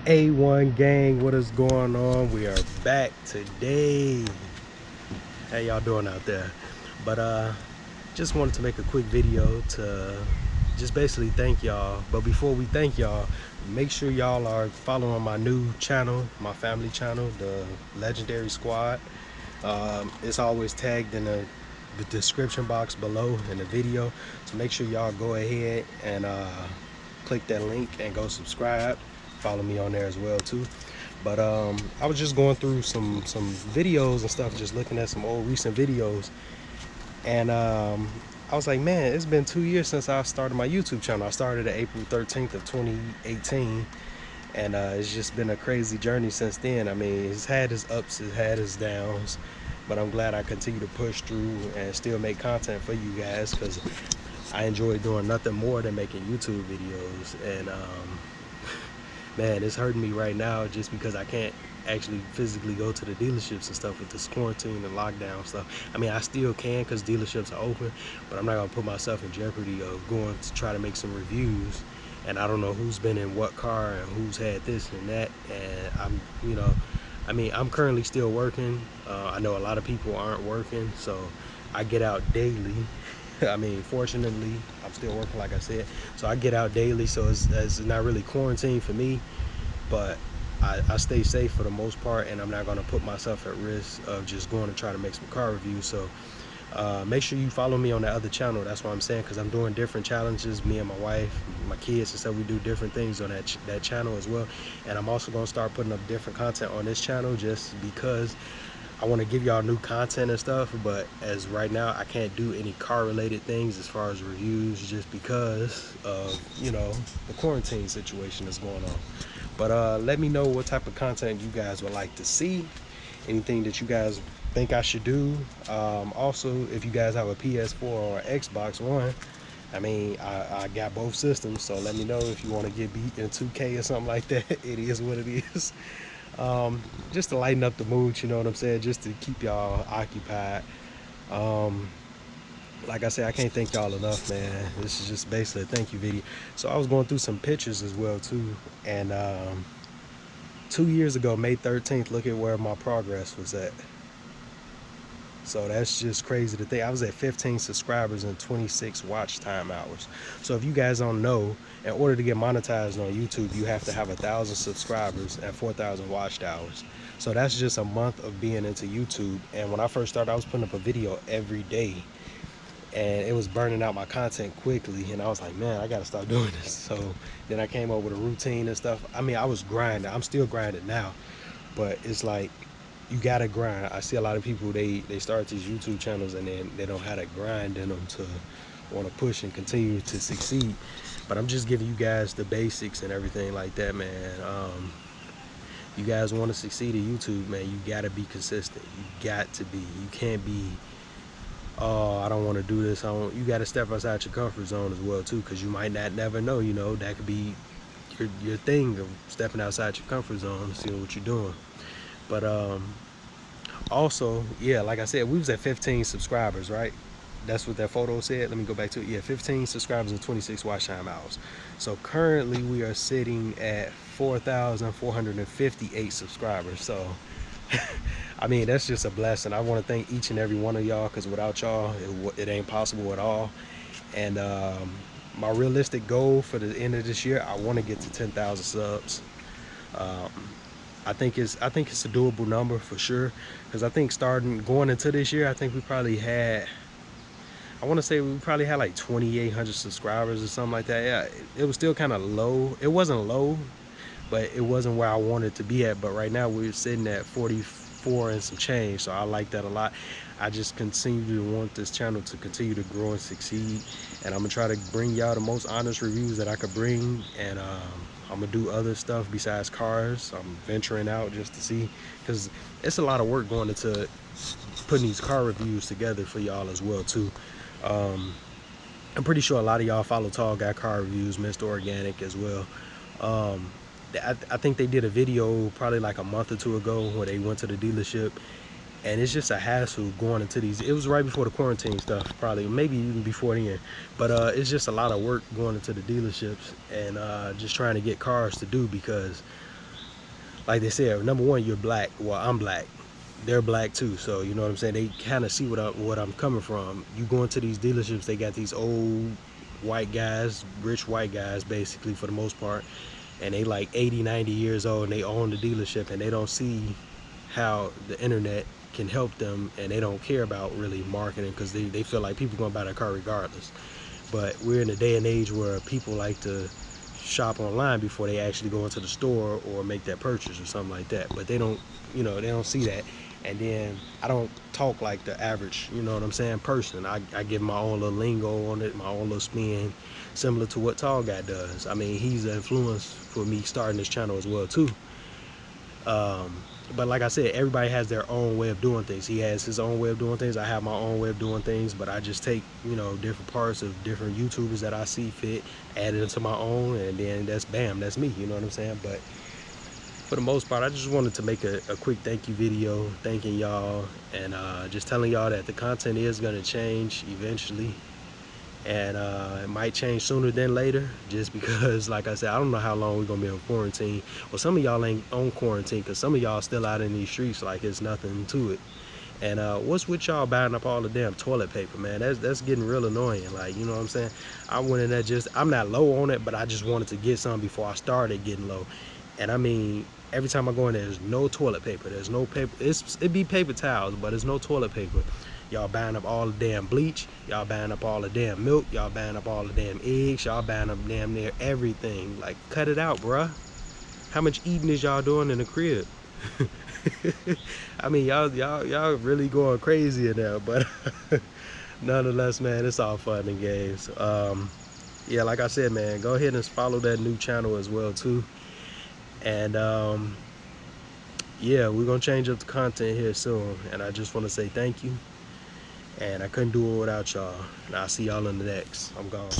A1 gang, what is going on? We are back today. How y'all doing out there? But just wanted to make a quick video to just basically thank y'all. But before we thank y'all, make sure y'all are following my new channel, my family channel, the Legendary Squad. It's always tagged in the description box below in the video, so make sure y'all go ahead and click that link and go subscribe. Follow me on there as well too. But I was just going through some videos and stuff, just looking at some old recent videos, and I was like, man, it's been 2 years since I started my YouTube channel. I started at April 13th of 2018, and it's just been a crazy journey since then. I mean, it's had its ups, it's had its downs, but I'm glad I continue to push through and still make content for you guys, because I enjoy doing nothing more than making YouTube videos. And man, it's hurting me right now just because I can't actually physically go to the dealerships and stuff with this quarantine and lockdown stuff. I mean, I still can because dealerships are open, but I'm not gonna put myself in jeopardy of going to try to make some reviews, and I don't know who's been in what car and who's had this and that. And I'm currently still working. I know a lot of people aren't working, so I get out daily. I mean, fortunately, I'm still working, like I said, so I get out daily, so it's not really quarantine for me, but I stay safe for the most part, and I'm not going to put myself at risk of just going to try to make some car reviews. So make sure you follow me on that other channel. That's what I'm saying, because I'm doing different challenges. Me and my wife, my kids and stuff, we do different things on that channel as well. And I'm also going to start putting up different content on this channel, just because I want to give y'all new content and stuff. But as right now, I can't do any car related things as far as reviews, just because of, you know, the quarantine situation that's going on. But let me know what type of content you guys would like to see, anything that you guys think I should do. Also, if you guys have a PS4 or Xbox One, I mean, I got both systems, so let me know if you want to get beat in 2K or something like that. It is what it is. Just to lighten up the mood, you know what I'm saying, just to keep y'all occupied. Like I said, I can't thank y'all enough, man. This is just basically a thank you video. So I was going through some pictures as well too, and 2 years ago, May 13th, look at where my progress was at. So that's just crazy to think. I was at 15 subscribers and 26 watch time hours. So if you guys don't know, in order to get monetized on YouTube, you have to have 1,000 subscribers and 4,000 watched hours. So that's just a month of being into YouTube. And when I first started, I was putting up a video every day, and it was burning out my content quickly. And I was like, man, I gotta stop doing this. So then I came up with a routine and stuff. I mean, I was grinding. I'm still grinding now, but it's like, you gotta grind. I see a lot of people, they start these YouTube channels and then they don't have that grind in them to want to push and continue to succeed. But I'm just giving you guys the basics and everything like that, man. You guys want to succeed at YouTube, man, you gotta be consistent. You got to be. You can't be, oh, I don't want to do this. You gotta step outside your comfort zone as well too, because you might not never know, you know, that could be your thing, of stepping outside your comfort zone, seeing what you're doing. But also, yeah, like I said, we was at 15 subscribers, right? That's what that photo said. Let me go back to it. Yeah, 15 subscribers and 26 watch time hours. So currently we are sitting at 4,458 subscribers. So I mean, that's just a blessing. I want to thank each and every one of y'all, because without y'all, it ain't possible at all. And my realistic goal for the end of this year, I want to get to 10,000 subs. I think it's a doable number for sure, because I think going into this year, I think we probably had, I want to say we probably had like 2,800 subscribers or something like that. Yeah, it was still kind of low. It wasn't low, but it wasn't where I wanted to be at. But right now we're sitting at 44 and some change, so I like that a lot. I just continue to want this channel to continue to grow and succeed, and I'm gonna try to bring y'all the most honest reviews that I could bring. And I'm gonna do other stuff besides cars. I'm venturing out just to see, because it's a lot of work going into putting these car reviews together for y'all as well too. I'm pretty sure a lot of y'all follow Tall Guy Car Reviews, Mr. Organic as well. I think they did a video probably like a month or two ago where they went to the dealership, and it's just a hassle going into these. It was right before the quarantine stuff, probably maybe even before then, but it's just a lot of work going into the dealerships and just trying to get cars to do, because like they said, number one, you're black. Well, I'm black. They're black too, so you know what I'm saying. They kind of see what I'm coming from. You go into these dealerships, they got these old white guys, rich white guys, basically for the most part, and they like 80, 90 years old, and they own the dealership, and they don't see how the internet can help them, and they don't care about really marketing because they feel like people gonna buy their car regardless. But we're in a day and age where people like to shop online before they actually go into the store or make that purchase or something like that. But they don't, you know, they don't see that. And then I don't talk like the average, you know what I'm saying, person. I give my own little lingo on it, my own little spin, similar to what Tall Guy does. I mean, he's an influence for me starting this channel as well too. But like I said, everybody has their own way of doing things. He has his own way of doing things. I have my own way of doing things, but I just take, you know, different parts of different YouTubers that I see fit, add it into my own, and then that's bam, that's me, you know what I'm saying? But for the most part, I just wanted to make a quick thank you video, thanking y'all, and just telling y'all that the content is gonna change eventually. And it might change sooner than later, just because, like I said, I don't know how long we're gonna be on quarantine. Well, some of y'all ain't on quarantine because some of y'all still out in these streets like it's nothing to it. And what's with y'all buying up all the damn toilet paper, man? That's getting real annoying. Like, you know what I'm saying? I went in there I'm not low on it, but I just wanted to get some before I started getting low. And I mean, every time I go in there, there's no toilet paper. There's no paper. It be paper towels, but there's no toilet paper. Y'all buying up all the damn bleach. Y'all buying up all the damn milk. Y'all buying up all the damn eggs. Y'all buying up damn near everything. Like, cut it out, bruh. How much eating is y'all doing in the crib? I mean, y'all really going crazy in there, but nonetheless, man, it's all fun and games. Yeah, like I said, man, go ahead and follow that new channel as well too. And yeah, we're gonna change up the content here soon, and I just want to say thank you. And I couldn't do it without y'all. And I'll see y'all in the next. I'm gone.